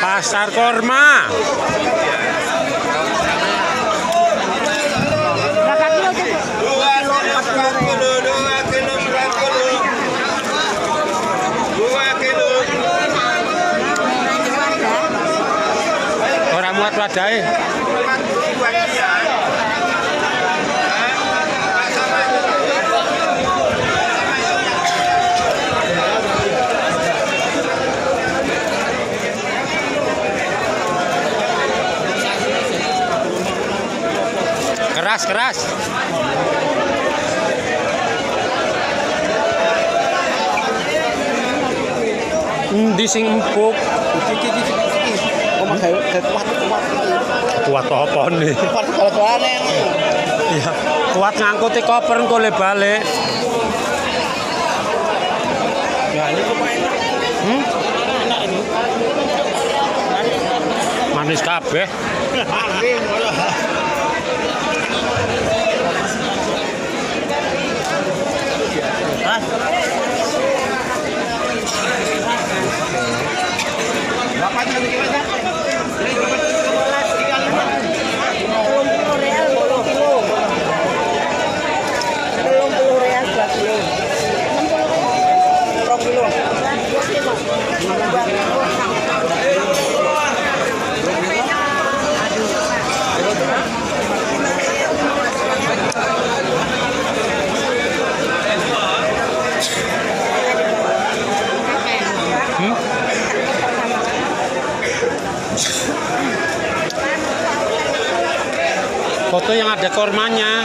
Pasar Kurma. Orang muat wadai. Keras. Di sing empuk. Kuat apa nih? Iya, kuat ngangkuti koper engko le balik. Ya ini enak ini. Manis kabeh. Foto yang ada kormanya.